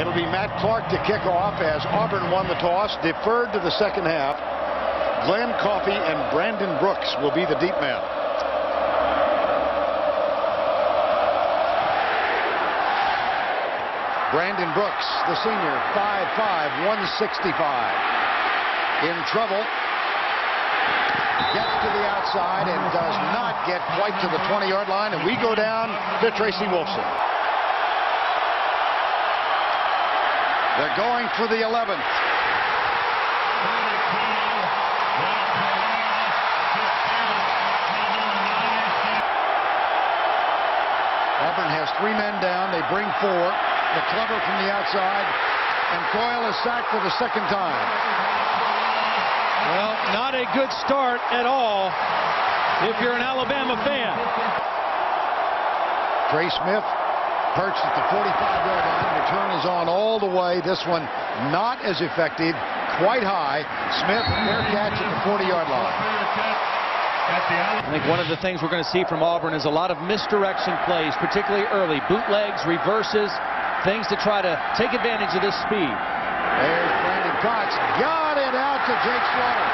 It'll be Matt Clark to kick off as Auburn won the toss, deferred to the second half. Glenn Coffey and Brandon Brooks will be the deep man. Brandon Brooks, the senior, 5'5", 165. In trouble. Gets to the outside and does not get quite to the 20-yard line, and we go down to Tracy Wolfson. They're going for the 11th. Auburn has 3 men down. They bring 4. The clever from the outside, and Coyle is sacked for the second time. Well, not a good start at all if you're an Alabama fan. Trey Smith perched at the 45-yard line. Return is on all the way. This one not as effective, quite high. Smith, fair catch at the 40-yard line. I think one of the things we're going to see from Auburn is a lot of misdirection plays, particularly early. Bootlegs, reverses, things to try to take advantage of this speed. There's Brandon Cox. Got it out to Jake Slaughter.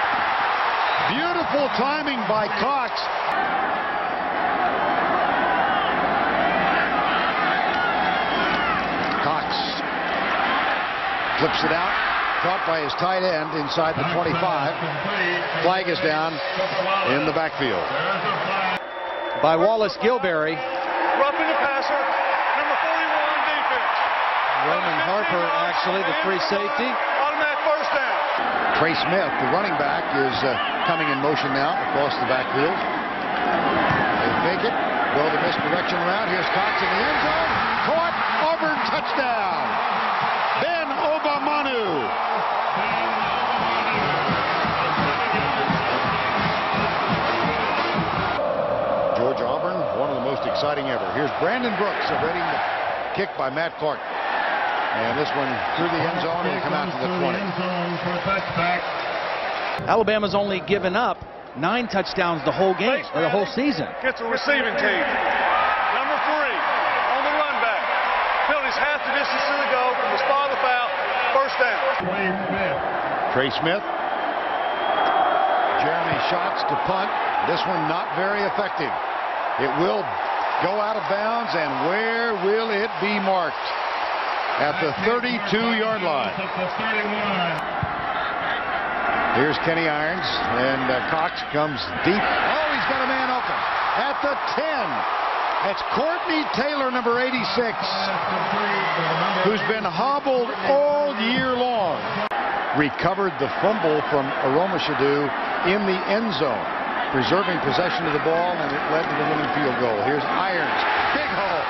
Beautiful timing by Cox. Cox flips it out. Caught by his tight end inside the 25. Flag is down in the backfield. By Wallace Gilberry. Roughing the passer, number 41 defense. Roman Harper, actually, the free safety. Automatic first down. Trey Smith, the running back, is coming in motion now across the backfield. They fake it, go the misdirection route. Here's Cox in the end zone. Caught, Auburn touchdown. Ben Obamanu. Auburn, one of the most exciting ever. Here's Brandon Brooks awaiting the kick by Matt Clark. And this one through the end zone and come out to the 20. Alabama's only given up 9 touchdowns the whole game, or the whole season. Gets a receiving team. Number 3 on the run back. Penalties half the distance to the goal from the spot of the foul. First down. Trey Smith. Jeremy Schatz to punt. This one not very effective. It will go out of bounds, and where will it be marked? At the 32-yard line. Here's Kenny Irons, and Cox comes deep. Oh, he's got a man open at the 10. That's Courtney Taylor, number 86, who's been hobbled all year long. Recovered the fumble from Aroma Shadu in the end zone, preserving possession of the ball, and it led to the winning field goal. Here's Irons. Big hole.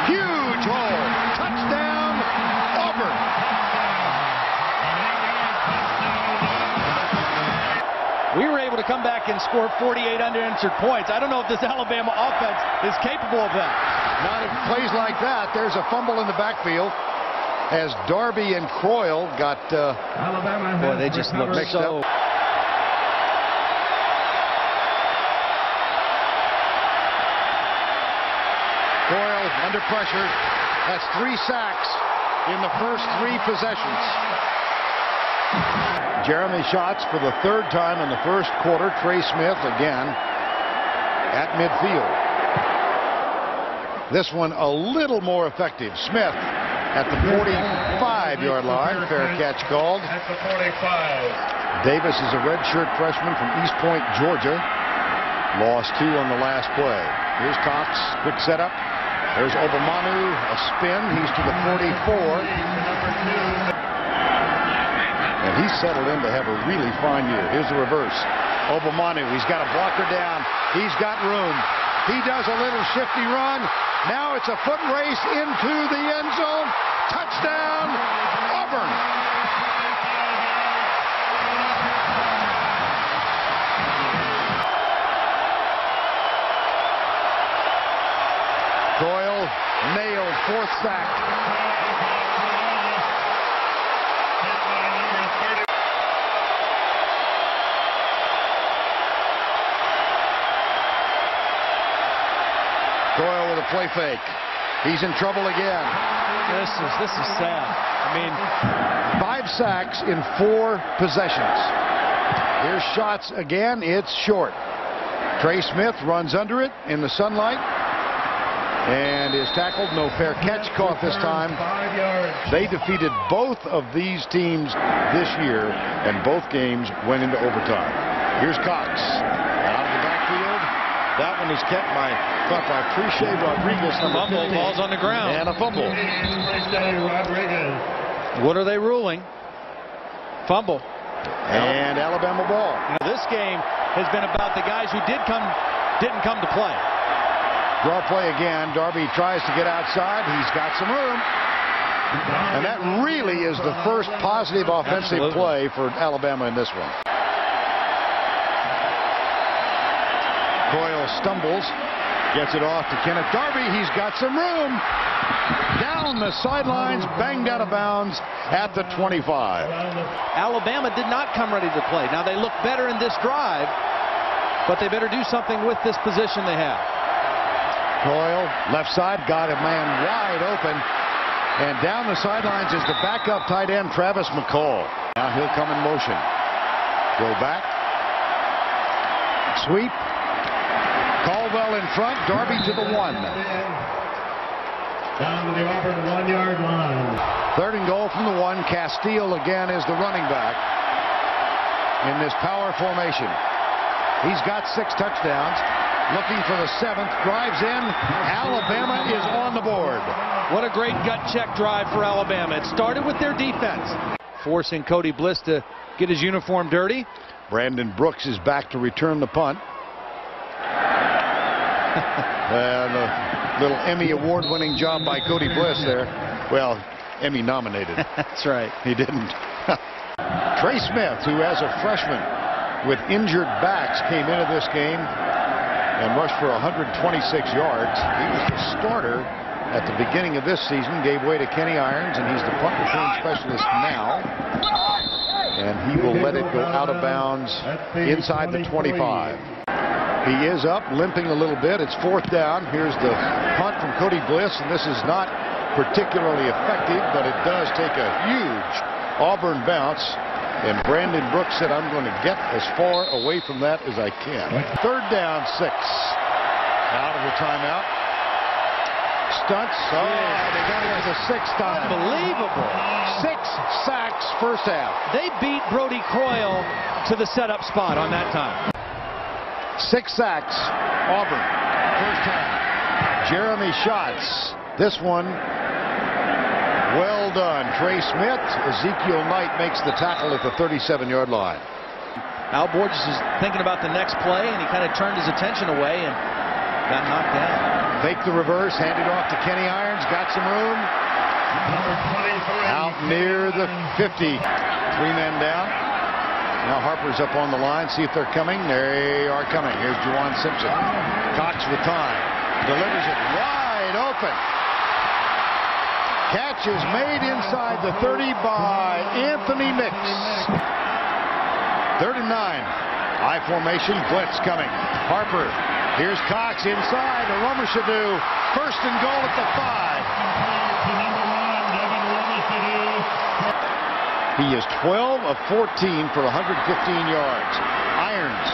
Huge hole. Touchdown, Auburn. We were able to come back and score 48 unanswered points. I don't know if this Alabama offense is capable of that. Not if plays like that. There's a fumble in the backfield as Darby and Croyle got boy, they just look mixed so up. Croyle under pressure. That's 3 sacks in the first 3 possessions. Jeremy Schatz for the 3rd time in the first quarter. Trey Smith again at midfield. This one a little more effective. Smith at the 45-yard line. Fair catch called. At the 45. Davis is a redshirt freshman from East Point, Georgia. Lost 2 on the last play. Here's Cox. Quick setup. There's Obamanu. A spin. He's to the 44. And he's settled in to have a really fine year. Here's the reverse. Obamanu. He's got a blocker down. He's got room. He does a little shifty run. Now it's a foot race into the end zone. Touchdown, Auburn. Coyle nailed, 4th sack. Coyle with a play fake. He's in trouble again. This is sad. I mean, 5 sacks in 4 possessions. Here's shots again. It's short. Trey Smith runs under it in the sunlight and is tackled. No fair catch caught this time. They defeated both of these teams this year, and both games went into overtime. Here's Cox out of the backfield. That one is kept by Preche Rodriguez. Fumble, ball's on the ground. And a fumble. What are they ruling? Fumble. And Alabama ball. You know, this game has been about the guys who didn't come to play. Draw play again. Darby tries to get outside. He's got some room. And that really is the first positive offensive play for Alabama in this one. Coyle stumbles, gets it off to Kenneth Darby. He's got some room. Down the sidelines, banged out of bounds at the 25. Alabama did not come ready to play. Now they look better in this drive, but they better do something with this position they have. Coyle, left side, got a man wide open. And down the sidelines is the backup tight end, Travis McCall. Now he'll come in motion. Go back. Sweep. Caldwell in front. Darby to the 1. Down to the Auburn 1-yard line. 3rd and goal from the 1. Castile again is the running back in this power formation. He's got 6 touchdowns. Looking for the 7th. Drives in. Alabama is on the board. What a great gut check drive for Alabama. It started with their defense, forcing Cody Bliss to get his uniform dirty. Brandon Brooks is back to return the punt. And a little Emmy award-winning job by Cody Bliss there. Well, Emmy nominated. That's right. He didn't. Trey Smith, who as a freshman with injured backs came into this game and rushed for 126 yards. He was the starter at the beginning of this season, gave way to Kenny Irons, and he's the punt return specialist now. And he will let it go out of bounds inside the 25. He is up, limping a little bit. It's 4th down. Here's the punt from Cody Bliss, and this is not particularly effective, but it does take a huge Auburn bounce. And Brandon Brooks said, I'm going to get as far away from that as I can. 3rd down, 6. Out of the timeout. Stunts. Oh, they got it for the 6th time. Unbelievable. 6 sacks first half. They beat Brody Croyle to the setup spot on that time. 6 sacks. Auburn. First half. Jeremy Schatz. This one. Well done. Trey Smith. Ezekiel Knight makes the tackle at the 37-yard line. Al Borges is thinking about the next play, and he kind of turned his attention away and got knocked down. Fake the reverse, handed off to Kenny Irons. Got some room. Out near the 50. 3 men down. Now Harper's up on the line. See if they're coming. They are coming. Here's Juwan Simpson. Cox with time. Delivers it wide open. Catch is made inside the 30 by Anthony Mix. 3rd and 9. I formation, blitz coming. Harper. Here's Cox inside. Aromashadu. 1st and goal at the 5. He is 12 of 14 for 115 yards. Irons.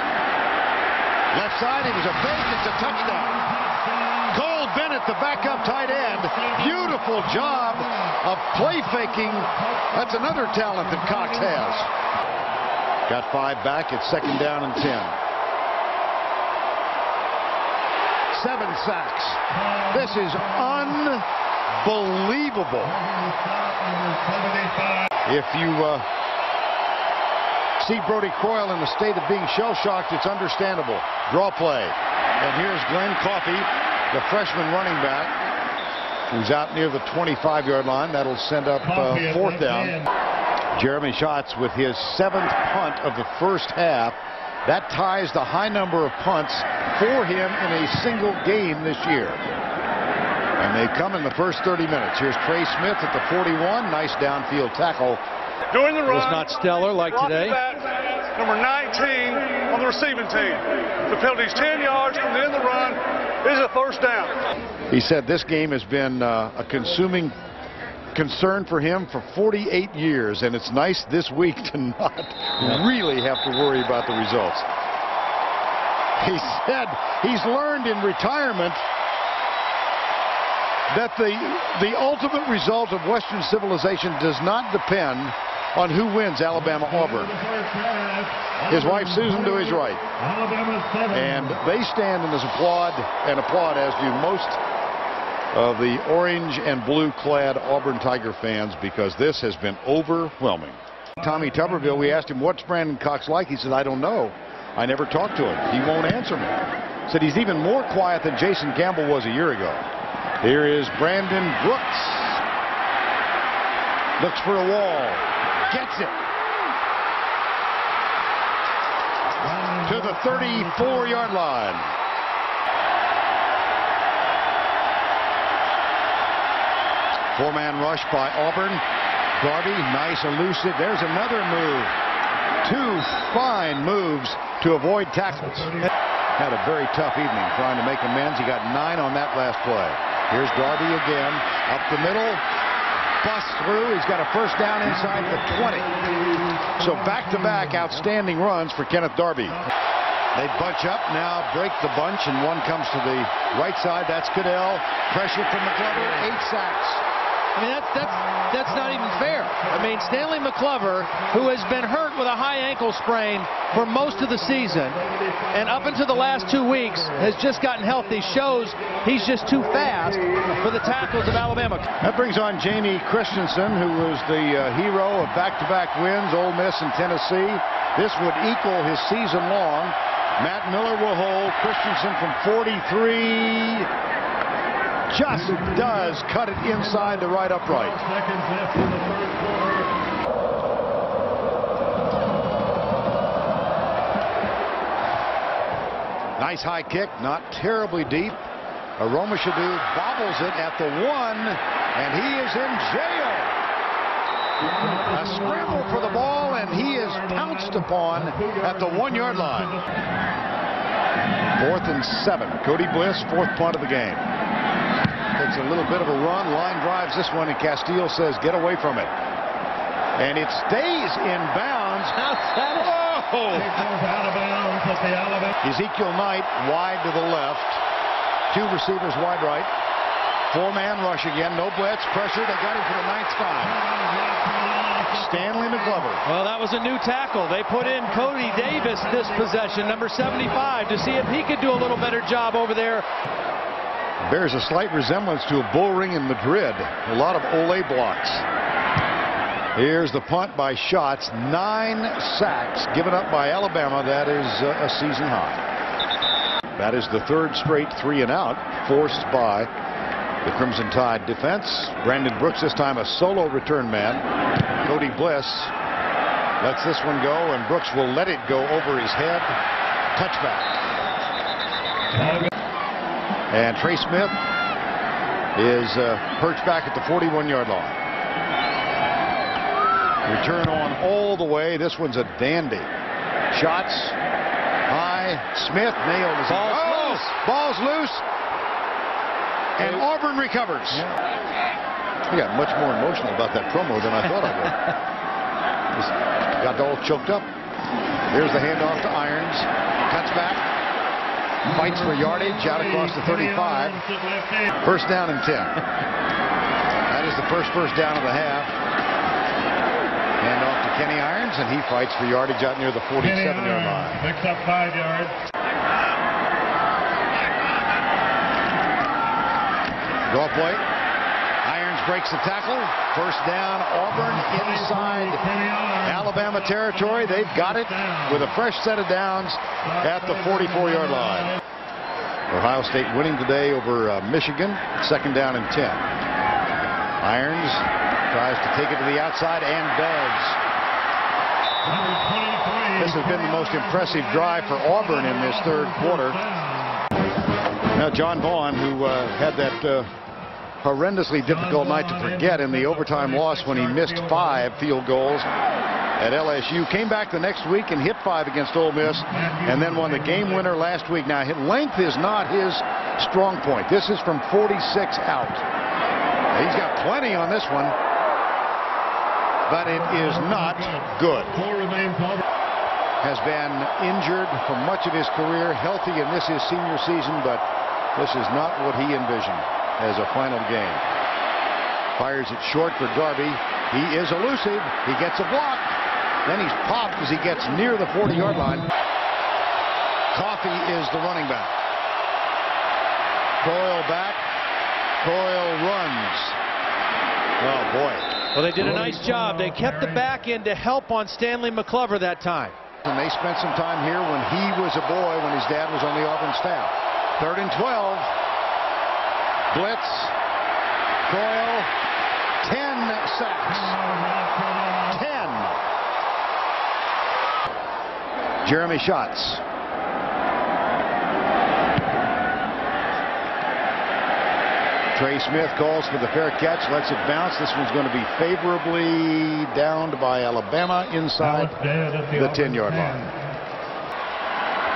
Left side. It was a fake. It's a touchdown. Cole Bennett, the backup tight end. Beautiful job of play faking. That's another talent that Cox has. Got 5 back. It's 2nd down and 10. 7 sacks. This is unbelievable. If you see Brody Croyle in the state of being shell-shocked, it's understandable. Draw play. And here's Glenn Coffey, the freshman running back, who's out near the 25-yard line. That'll send up 4th down. Jeremy Schatz with his 7th punt of the first half. That ties the high number of punts for him in a single game this year. And they've come in the first 30 minutes. Here's Trey Smith at the 41. Nice downfield tackle. Doing the run. Was not stellar like today. Back, number 19 on the receiving team. The penalty's 10 yards from the end of the run. This is a first down. He said this game has been a consuming concern for him for 48 years, and it's nice this week to not really have to worry about the results. He said he's learned in retirement that the ultimate result of Western civilization does not depend on who wins Alabama-Auburn. His wife Susan to his right. And they stand and applaud, as do most of the orange and blue clad Auburn Tiger fans, because this has been overwhelming. Tommy Tuberville, we asked him, what's Brandon Cox like? He said, I don't know. I never talked to him. He won't answer me. Said he's even more quiet than Jason Campbell was a year ago. Here is Brandon Brooks. Looks for a wall. Gets it. To the 34-yard line. Four-man rush by Auburn. Darby, nice elusive. There's another move. Two fine moves to avoid tackles. Had a very tough evening trying to make amends. He got 9 on that last play. Here's Darby again. Up the middle. Busts through. He's got a first down inside the 20. So back-to-back outstanding runs for Kenneth Darby. They bunch up now, break the bunch, and one comes to the right side. That's Goodell. Pressure from McClover. 8 sacks. I mean, that's not even fair. I mean, Stanley McClover, who has been hurt with a high ankle sprain for most of the season, and up until the last 2 weeks has just gotten healthy, shows he's just too fast for the tackles of Alabama. That brings on Jamie Christensen, who was the hero of back-to-back wins, Ole Miss and Tennessee. This would equal his season long. Matt Miller will hold. Christensen from 43. Just does cut it inside the right upright. Nice high kick, not terribly deep. Aromashadu bobbles it at the 1, and he is in jail. A scramble for the ball, and he is pounced upon at the 1-yard line. 4th and 7. Cody Bliss, 4th punt of the game. Takes a little bit of a run. Line drives this one, and Castile says, get away from it. And it stays in bounds. Oh! Ezekiel Knight wide to the left. 2 receivers wide right. 4-man rush again. No blitz. Pressure. They got him for the 9th spot. Stanley McClover. Well, that was a new tackle. They put in Cody Davis this possession, number 75, to see if he could do a little better job over there. Bears a slight resemblance to a bull ring in Madrid. A lot of Ole blocks. Here's the punt by Schatz. 9 sacks given up by Alabama. That is a season high. That is the 3rd straight 3 and out forced by the Crimson Tide defense. Brandon Brooks, this time a solo return man. Cody Bliss lets this one go, and Brooks will let it go over his head. Touchback. And Trey Smith is perched back at the 41-yard line. Return on all the way. This one's a dandy. Shots high. Smith nailed his ball. Ball's loose. And Auburn recovers. I got much more emotional about that promo than I thought I would. Just got all choked up. Here's the handoff to Irons. Cuts back. Fights for yardage out across the 35. First down and 10. That is the first down of the half. Hand off to Kenny Irons, and he fights for yardage out near the 47-yard line. Picks up 5 yards. Draw play. Irons breaks the tackle. First down, Auburn inside Alabama territory. They've got it with a fresh set of downs at the 44-yard line. Ohio State winning today over Michigan. 2nd down and 10. Irons tries to take it to the outside and does. This has been the most impressive drive for Auburn in this 3rd quarter. Now John Vaughn, who had that horrendously difficult night to forget in the overtime loss when he missed 5 field goals, at LSU. Came back the next week and hit 5 against Ole Miss, and then won the game winner last week. Now, length is not his strong point. This is from 46 out. He's got plenty on this one, but it is not good. Has been injured for much of his career, healthy in this his senior season, but this is not what he envisioned as a final game. Fires it short for Darby. He is elusive. He gets a block. Then he's popped as he gets near the 40-yard line. Coffey is the running back. Coyle back. Coyle runs. Oh, boy. Well, they did a nice job. They kept the back end to help on Stanley McClover that time. And they spent some time here when he was a boy, when his dad was on the Auburn staff. 3rd and 12. Blitz. Coyle. 10 sacks. 10. Jeremy Schatz. Trey Smith calls for the fair catch, lets it bounce. This one's going to be favorably downed by Alabama inside the 10-yard line.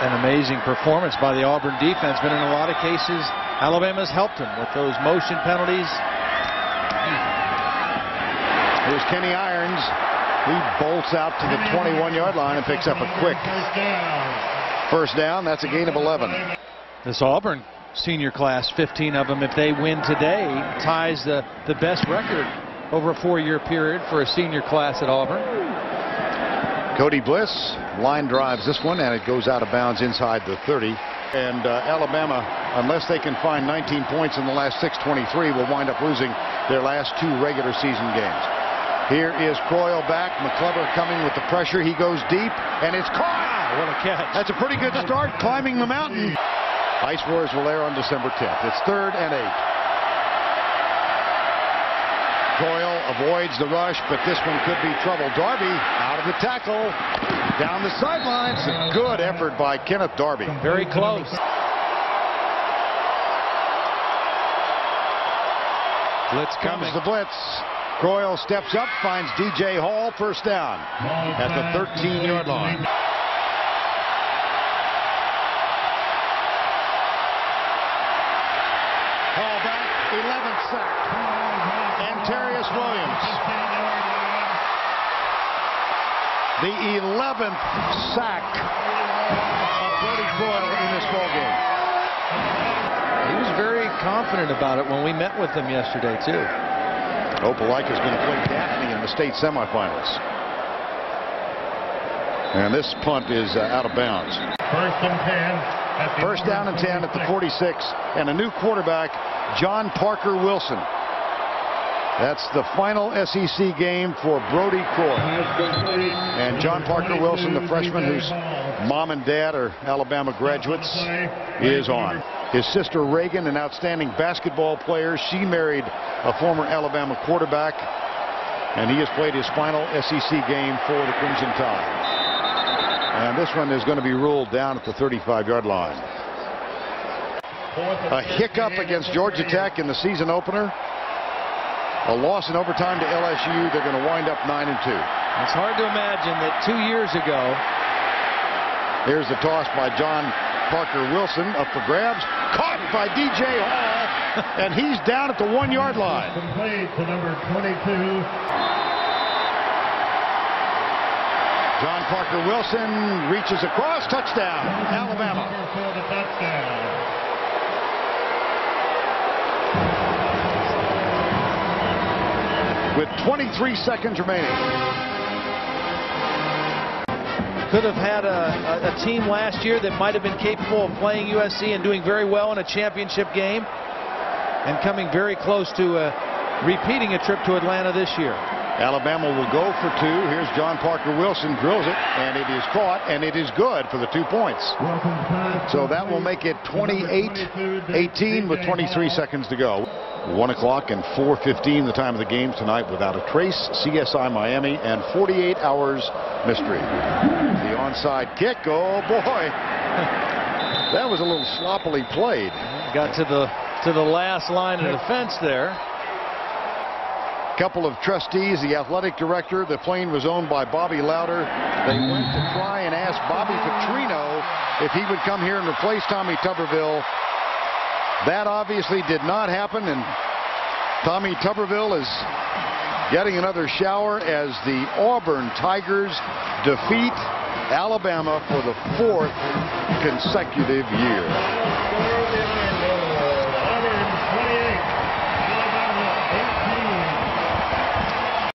An amazing performance by the Auburn defense, but in a lot of cases, Alabama's helped them with those motion penalties. Here's Kenny Irons. He bolts out to the 21-yard line and picks up a quick first down. That's a gain of 11. This Auburn senior class, 15 of them, if they win today, ties the best record over a 4-year period for a senior class at Auburn. Cody Bliss line drives this one, and it goes out of bounds inside the 30. And Alabama, unless they can find 19 points in the last 6:23, will wind up losing their last 2 regular season games. Here is Coyle back. McClover coming with the pressure. He goes deep, and it's caught. Wow, what a catch. That's a pretty good start, climbing the mountain. Ice Wars will air on December 10th. It's 3rd and 8. Coyle avoids the rush, but this one could be trouble. Darby out of the tackle, down the sidelines. A good effort by Kenneth Darby. Very close. Blitz coming. Comes the blitz. Coyle steps up, finds DJ Hall, first down at the 13-yard line. Hall back, 11th sack. Antarius Williams. The 11th sack of Brody Coyle in this ballgame. He was very confident about it when we met with him yesterday, too. Opelika is going to play Daphne in the state semifinals. And this punt is out of bounds. 1st and 10. First down and 10 at the 46, and a new quarterback, John Parker Wilson. That's the final SEC game for Brody Coyle. And John Parker Wilson, the freshman whose mom and dad are Alabama graduates, is on. His sister Reagan, an outstanding basketball player. She married a former Alabama quarterback, and he has played his final SEC game for the Crimson Tide. And this one is going to be ruled down at the 35-yard line. A hiccup against Georgia Tech in the season opener. A loss in overtime to LSU. They're going to wind up 9-2. It's hard to imagine that 2 years ago. Here's the toss by John Parker Wilson, up for grabs. Caught by DJ Hall, and he's down at the 1-yard line. Complete to number 22. John Parker Wilson reaches across, touchdown, Alabama. With 23 seconds remaining. Could have had a team last year that might have been capable of playing USC and doing very well in a championship game, and coming very close to repeating a trip to Atlanta this year. Alabama will go for 2. Here's John Parker Wilson, drills it, and it is caught, and it is good for the 2 points. So that will make it 28-18 with 23 seconds to go. 1 o'clock and 4:15 the time of the game tonight, without a trace. CSI Miami and 48 hours mystery. The onside kick. Oh boy, that was a little sloppily played. Got to the last line of defense there. couple of trustees, the athletic director. The plane was owned by Bobby Lauder. They went to try and ask Bobby Petrino if he would come here and replace Tommy Tuberville. That obviously did not happen, and Tommy Tuberville is getting another shower as the Auburn Tigers defeat Alabama for the 4th consecutive year.